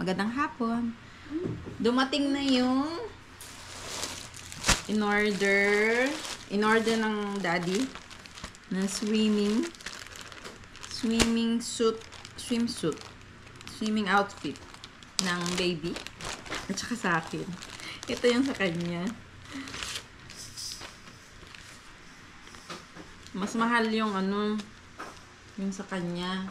Magandang hapon. Dumating na yung in-order ng daddy na swimming outfit ng baby. At saka sa akin. Ito yung sa kanya. Mas mahal yung yung sa kanya.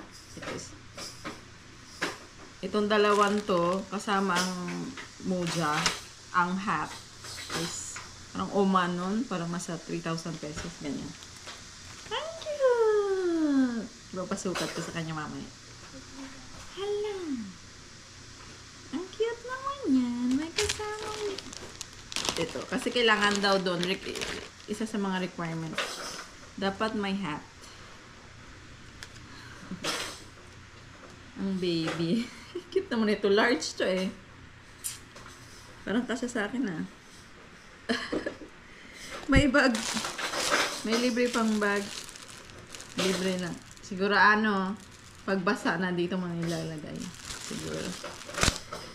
Itong dalawang to, kasama ang moja, ang hat, is parang nun, parang masa 3,000 pesos, ganyan. Thank you! Papasukat ko sa kanya mamaya. Hala! Ang cute naman yan. May kasama. Ito, kasi kailangan daw doon, isa sa mga requirements, dapat may hat. Ang baby. Cute naman ito. Large to eh. Parang kasya sa akin ah. May bag. May libre pang bag. Libre na. Siguro pagbasa na dito mo nilalagay. Siguro.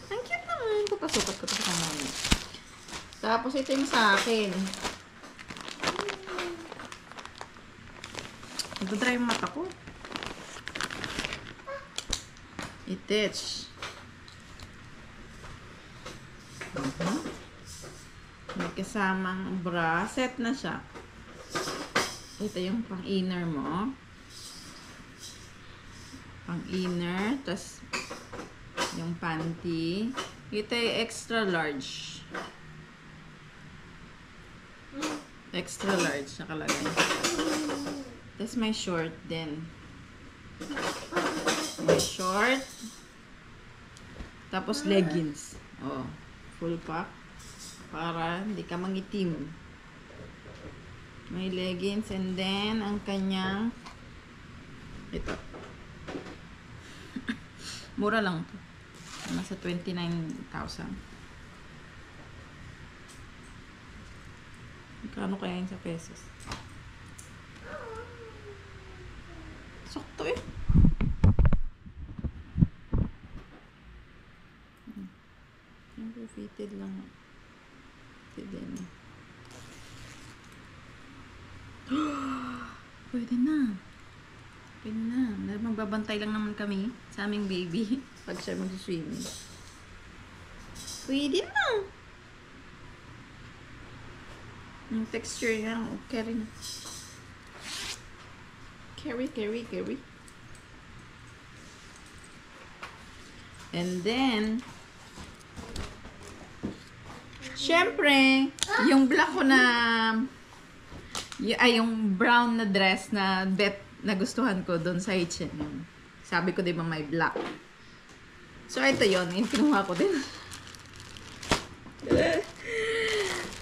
Ang cute naman. Papasukat ko ito sa kamay. Tapos ito yung sa akin. Nagdadry yung mata ko. Itich. May kasamang bra. Set na siya. Ito yung pang-inner mo. Pang-inner. Tapos, yung panty. Ito yung extra large. Extra large nakalagay. Tapos may short din. May short. Tapos leggings. Oh, full pack. Para hindi ka mangitim. May leggings and then ang kanyang ito. Mura lang to. Nasa 29,000. Magkano kaya yun sa pesos? Sakto eh. Fitted lang. Fitted na. Pwede na. Pwede na. Magbabantay lang naman kami sa aming baby pag siya mag-swimming. Pwede na. Yung texture niya, carry na. Carry. And then, syempre, yung black ko na, yung brown na dress na nagustuhan ko doon sa H&M. Sabi ko diba may black. So, ito yun. Kinuha ko din.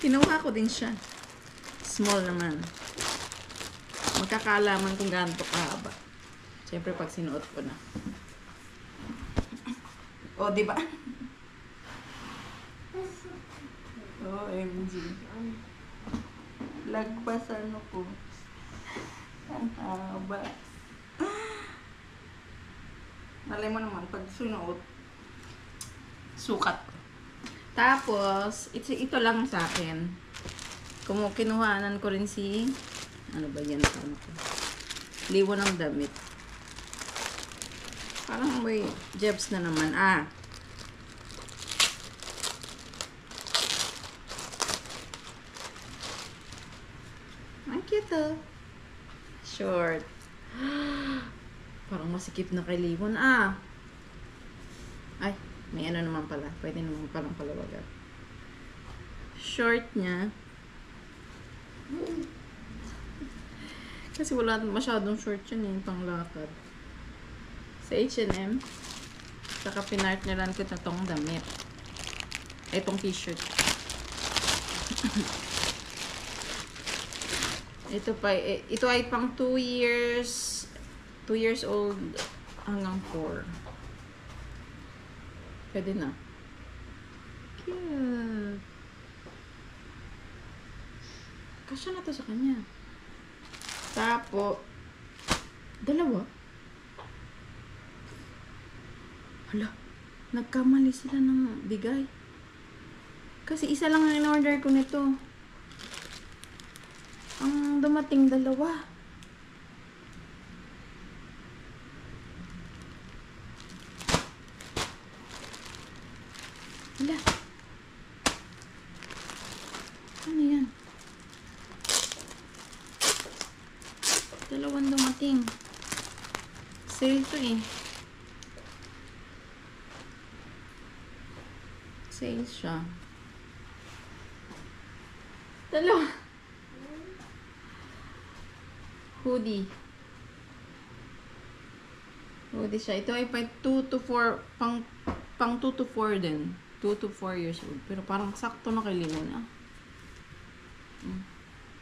Kinuha ko din siya. Small naman. Magkakaalaman kung gaano kahaba. Syempre, pag sinuot ko na. O, diba? OMG. Lagpasan ko. Ang haba. Malay mo naman, pag sunuot, sukat ko. Tapos, ito lang sa akin. Kinuhanan ko rin ano ba yan? Liwan ng damit. Parang may jebs na naman. Ang cute oh. Short. Parang masikip na kay Liwon. Ay, may ano naman pala. Pwede naman palang palawagan. Short niya. Kasi wala masyadong short yun eh. Panglakad. Sa H&M. Saka pinart nilang ko na tong damit. Itong t-shirt. Ito ay pang 2 years. 2 years old hanggang 4. Pwede na. Cute. Kasya na to sa kanya. Tapos, dalawa. Hala. Nagkamali sila ng bigay. Kasi isa lang ang in-order ko nito. Ang dumating dalawa. Wala. Ano yan? Dalawang dumating. Sale to eh. Sale siya. Dalawa. Hoodie. Hoodie siya. Ito ay 2 to 4, pang 2 to 4 din. 2 to 4 years old. Pero parang sakto na kay Limon ah.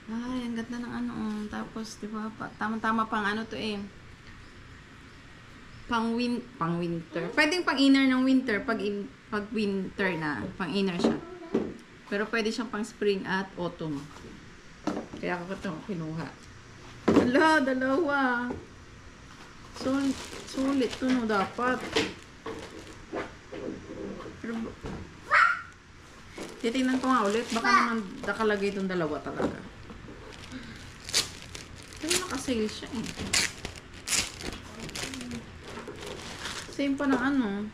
Ay, ang ganda ng ano. Tapos, di ba, tama-tama pang ano to eh. Pang winter. Pwedeng pang inner ng winter pag winter na. Pang inner siya. Pero pwede siyang pang spring at autumn. Kaya ako ito kinuha. Hala, dalawa. Sulit to no dapat. Pero, titingnan ko nga ulit. Baka naman nakalagay itong dalawa talaga. Pero nakasale siya eh. Same pa ng ano.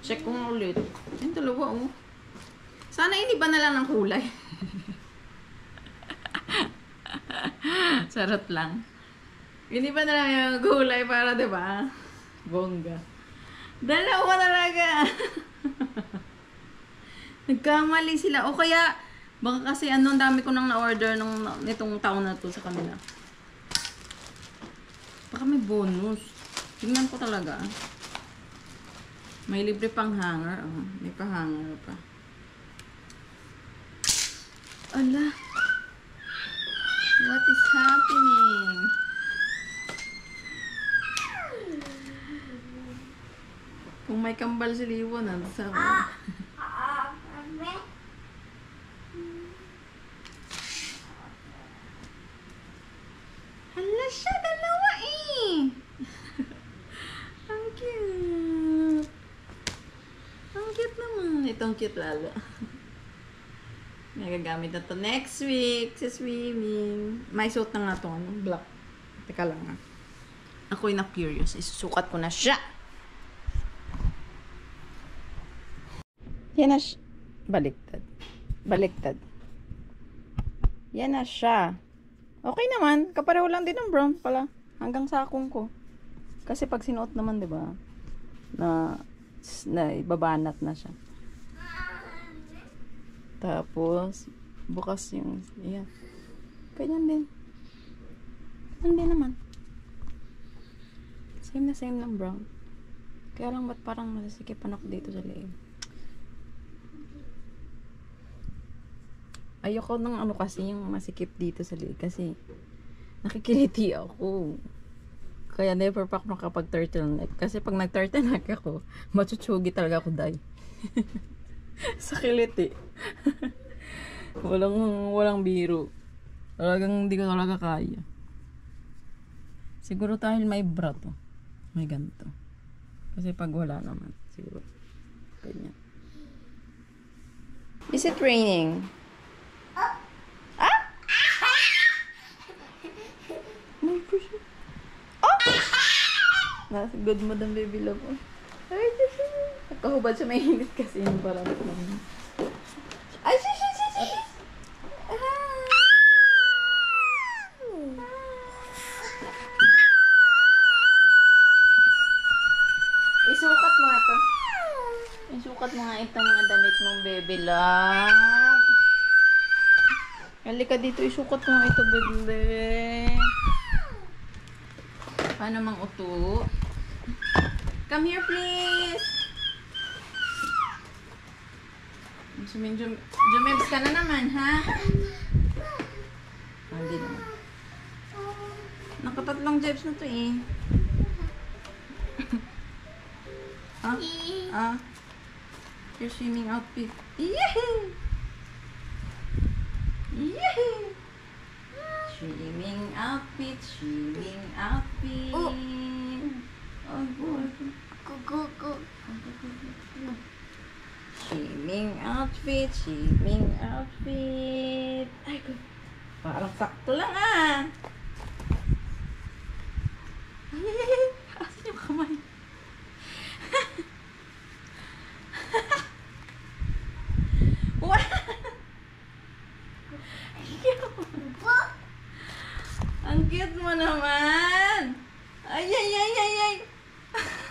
Check ko nga ulit. Yung dalawa oh. Sana iniba na lang ng kulay. Sarot lang. Iniba na lang yung kulay para diba? Bongga. Dalawa talaga. Nagkamali sila. O kaya, baka kasi ano, ang dami ko nang na-order nitong taon na to sa kanila. Baka may bonus. Tingnan ko talaga. May libre pang hanger. Oh. May pa-hanger pa. Ala. What is happening? Kung may kambal si Liwon, sa hala siya, dalawa eh. Ang cute. Ang cute naman. Itong cute lalo. May gagamit na to next week sa swimming. May suot na nga to, ano? Black. Teka lang nga. Ako'y na-curious. Isusukat ko na siya. Yan na siya. Baliktad. Baliktad. Yan na siya. Okay naman. Kapareho lang din ng brown pala. Hanggang sakong ko. Kasi pag sinuot naman, di ba? Na ibabanat na siya. Tapos, bukas yung, yan. Ganyan din. Ganyan din naman. Same na same lang brown. Kaya lang ba't parang nasisikipan ako dito sa leeg. Ayoko ng ano kasi yung masikip dito sa leeg kasi nakikiliti ako. Kaya never pa ako nakapag turtleneck. Kasi pag nag turtleneck ako, machuchugi talaga ako dahil. Sa kiliti. walang biro. Talagang hindi ko talaga kaya. Siguro dahil may bra to. May ganito. Kasi pag wala naman, siguro. Ganyan. Is it raining? Ah? My gosh. Oh! Nasa good mood ang baby love. Ay, nakahubad sa mainit kasi yung parang ay, shish! Isukat mo nga ito. Isukat mo nga ito mga damit mong baby love. Halika dito, isukat mo nga ito baby. Paano mang uto? Come here please. Jumebs ka na naman, ha? Hindi naman. Nakatatlong jebs na to eh. Your swimming outfit. Yehey! Yehey! Swimming outfit, swimming outfit. Oh, swimming outfit, swimming outfit. Ay, parang sakto lang ah. Ay, asan yung kamay? What? Ang cute mo naman. Ay, ay, ay, ay, ay.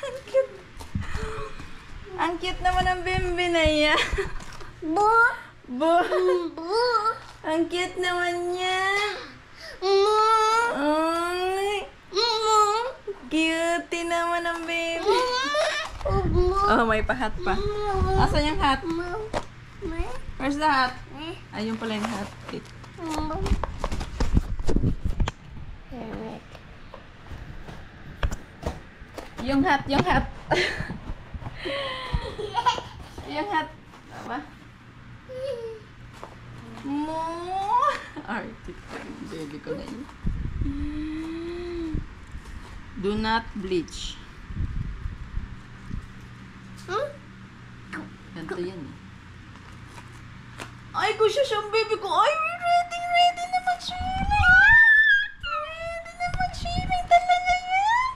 Ang cute. Ang cute naman ng bimbi na yan. Bo. Ang cute naman yan. Ay. Cute naman ang baby. Oh, may pahat pa. Asan yung hat? Where's the hat? Ayun pala yung hat. Yung hat. Yung hat. Apa? Mo. Artist. Baby ko na yun. Do not bleach. Ganito yan eh. Ay, ko siya siyang baby ko. Ay, ready na mag-swimming. Ready na mag-swimming talaga yan.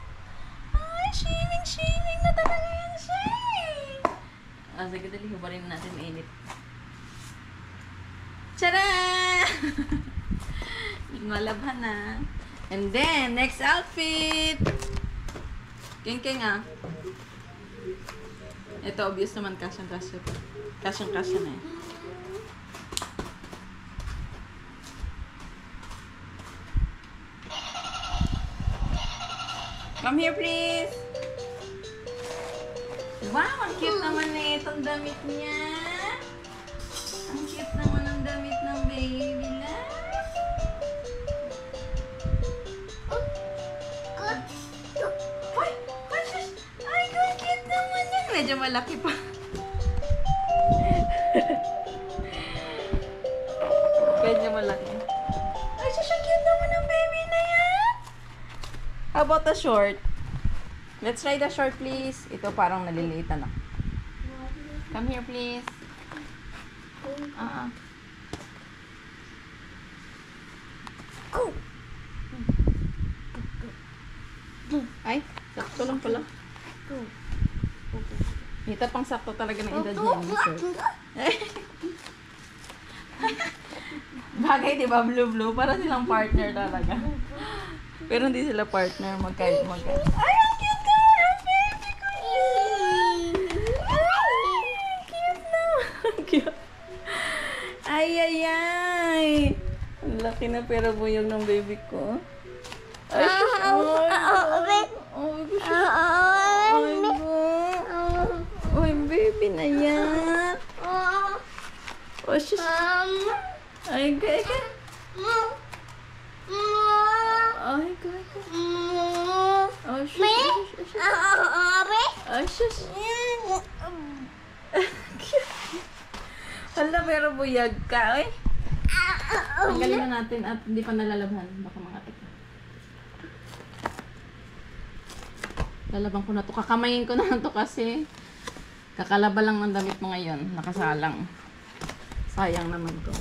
Ay, swimming na talaga yan siya. Sige, dali. Hubarin natin mainit. Tara! Malabhan na. And then, next outfit. King ah. Ito, obvious naman. Kasyang-kasya pa. Kasyang-kasya na eh. Come here, please. Wow, ang cute naman na itong damit niya. Ang cute naman ang damit ng baby love. Ay, ang cute naman yan. Medyo malaki pa. Medyo malaki. Ay, cute naman ang baby na yan. How about the short? Let's try the short, please. Ito parang nalilitan ako. Come here, please. Ay, sakto lang pala. Ito pang sakto talaga ng edad niya. Bagay, di ba? Blue. Para silang partner talaga. Pero hindi sila partner. Magkaya. Ay, ang cute ka! Ang baby ko yan! Ay, cute na! Cute. Ay. Ang laki na pero buyog ng baby ko. Ay, Ay, baby na yan. Oh, shush. Ay, gay. Ay, gay. Oh, shush. Ay, shush. Hala, pero buyag ka, eh. Tanggalin na natin at hindi pa nalalabhan. Baka makati ka. Lalaban ko na to. Kakamayin ko na to kasi kakalaba lang ng damit mo ngayon. Nakasalang. Sayang naman ko.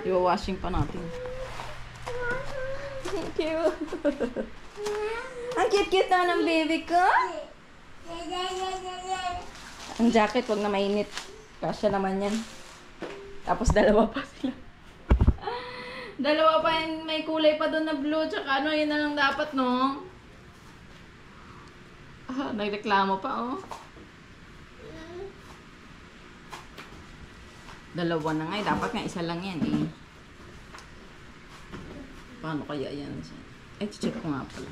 I-washing pa natin. Thank you. Ang cute-cute naman ng baby ko. Ang jacket, wag na mainit. Kasya naman yan. Tapos dalawa pa sila. Dalawa pa yung may kulay pa doon na blue. Tsaka ano, yun na lang dapat, no? Nagreklamo pa, oh. Dalawa na nga, eh. Dapat nga isa lang yan, eh. Paano kaya yan? Eh, check ko nga pala.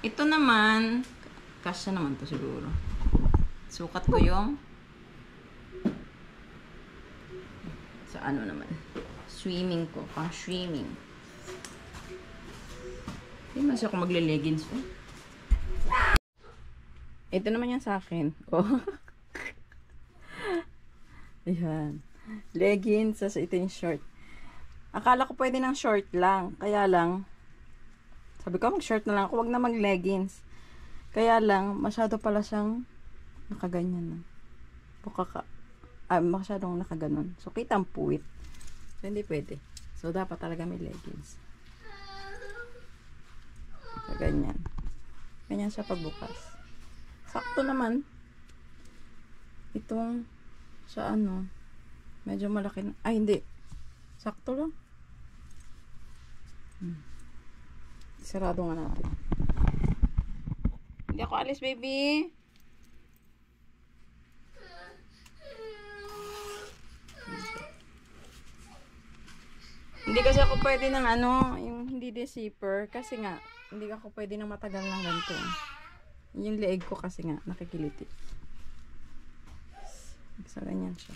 Ito naman, kasya naman to siguro. Sukat ko yung sa ano naman. Swimming ko. Pang swimming. Hindi mas ako magle-leggings ko. Ito naman yan sa akin. Oh. Ayan. Leggings. Ito yung short. Akala ko pwede ng short lang. Kaya lang, sabi ko mag-short na lang ako. Huwag na mag-leggings. Kaya lang, masyado pala siyang nakaganyan na. Masyadong nakaganon. So, kitang puwit. So, hindi pwede. So, dapat talaga may leggings. So, ganyan. Ganyan siya pagbukas. Sakto naman. Itong, sa ano, medyo malaki na. Ay, hindi. Sakto lang. Sarado nga natin. Hindi ako alis, baby. Hindi kasi ako pwede ng ano, yung hindi de zipper. Kasi nga, hindi ako pwede ng matagal ng ganito. Yung leeg ko kasi nga, nakikiliti. So, ganyan siya.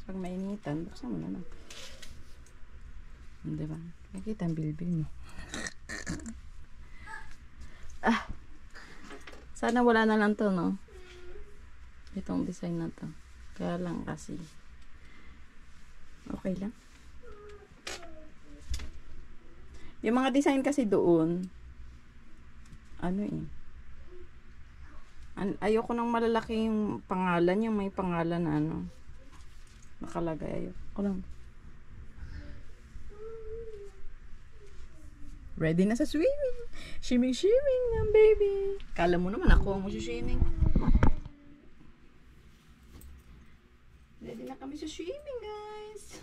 So, pag mainitan, buksan mo na lang. Diba? Nakikita ang bilbil mo. Sana wala na lang to, no? Itong design na to. Kaya lang kasi okay lang. Yung mga design kasi doon, ano ayoko nang malalaki yung pangalan, yung may pangalan na ano, nakalagay. Ayoko lang. Ready na sa swimming. Swimming, swimming ng baby. Kala mo naman ako ang swimming. Ready na kami sa swimming, guys.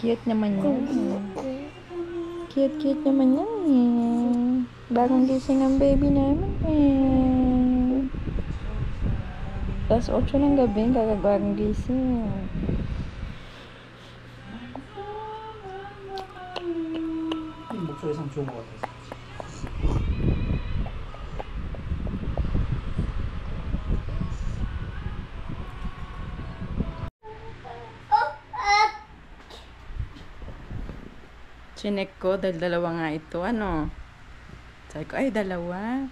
Cute naman yan. Cute naman yan eh. Bagong gising ang baby namin eh. Alas 8 ng gabi, kagagawang gising. 목소리 상 좋은 것 같아서. Chinek ko dahil dalawa nga ito. Ano? Sabi ko, ay dalawa.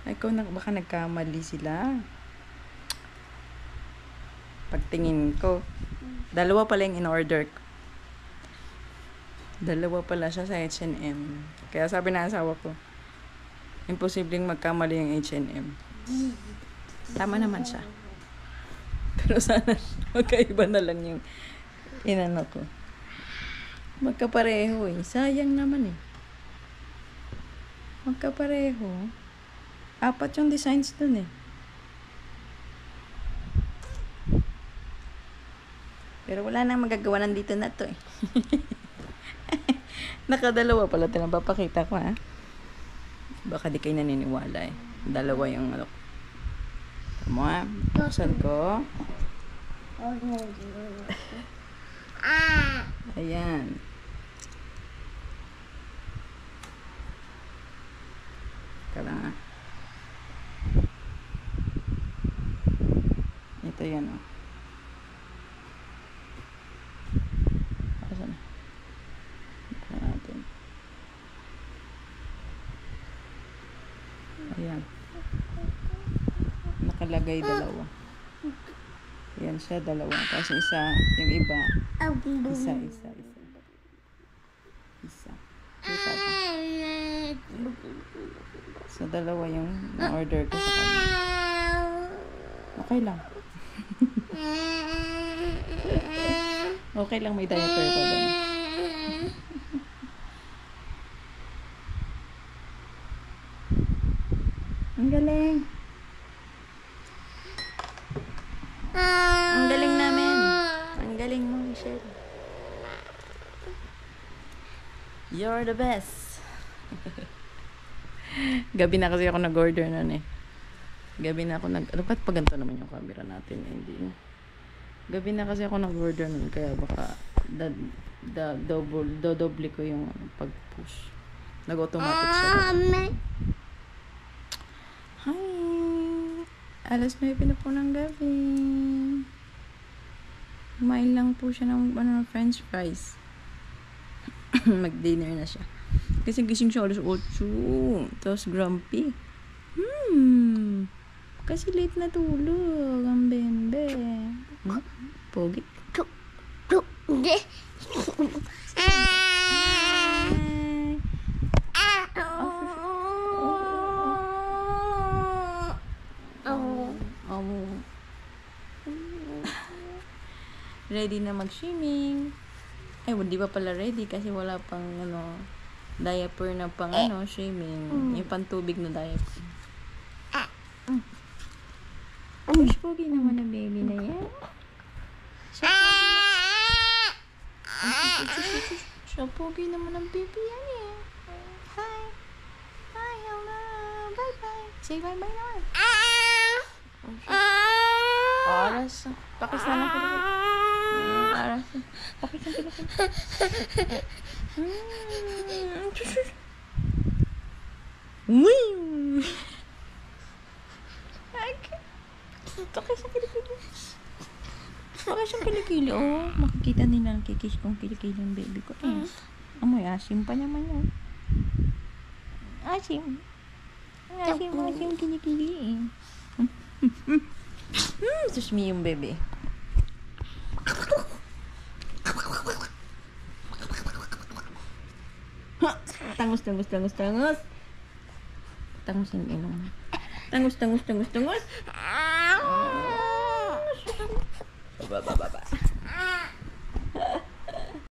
Ay ko, baka nagkamali sila. Pagtingin ko, dalawa pala yung in-order ko. Dalawa pala siya sa H&M. Kaya sabi na asawa ko, imposibleng magkamali yung H&M. Tama naman siya. Pero sana magkaiba na lang yung inano ko. Magkapareho eh. Sayang naman eh. Magkapareho. 4 yung designs dun eh. Pero wala nang magagawa, nandito na to eh. Nakadalawa pala ito. Papakita ko ha. Baka di kayo naniniwala eh. Dalawa yung ano. Tama ha. Buksan ko. Ayan. Kala nga. Ito yan o. Asan na? Ito natin. Ayan. Nakalagay dalawa. Yan siya, dalawa. Tapos isa, yung iba. Isa. Kita ba? So, dalawa yung na-order ko sa kanya. Okay lang. Okay lang, may diaper pa doon. Ang galing. Ang galing namin. Ang galing mo, Michelle. You're the best. Gabi na kasi ako nag-order nun eh. Gabi na ako ano ba't pa ganito naman yung camera natin eh, hindi na. Gabi na kasi ako nag-order nun, kaya baka dodoble ko yung pag-push. Nag-automatic siya. Hi! Alas 9 na po ng gabi. Kumain lang po siya ng french fries. Mag-dinner na siya. Kasi gising siya alas 8. Tapos grumpy. Kasi late na tulog ang bembe. Pogi. Ready na mag-swimming. Ay, di pa pala ready kasi wala pang diaper na pang swimming. Yung pantubig na diaper. Push pogi naman na baby na yan. Siya pogi naman ang baby yan eh. Hi. Hi, hello. Bye-bye. Say bye-bye naman. Oras. Pakis na lang kita. Oras. Pakis na kita. Pakis ang kilikili. Pakis ang kilikili. Oh, makikita nila ang kikis kong kilikili ng baby ko. Amoy, asim pa naman yan. Asim. Asim kilikili. Sus me yung bebe. Tangos. Tangos yung inom. Tangos. Baba.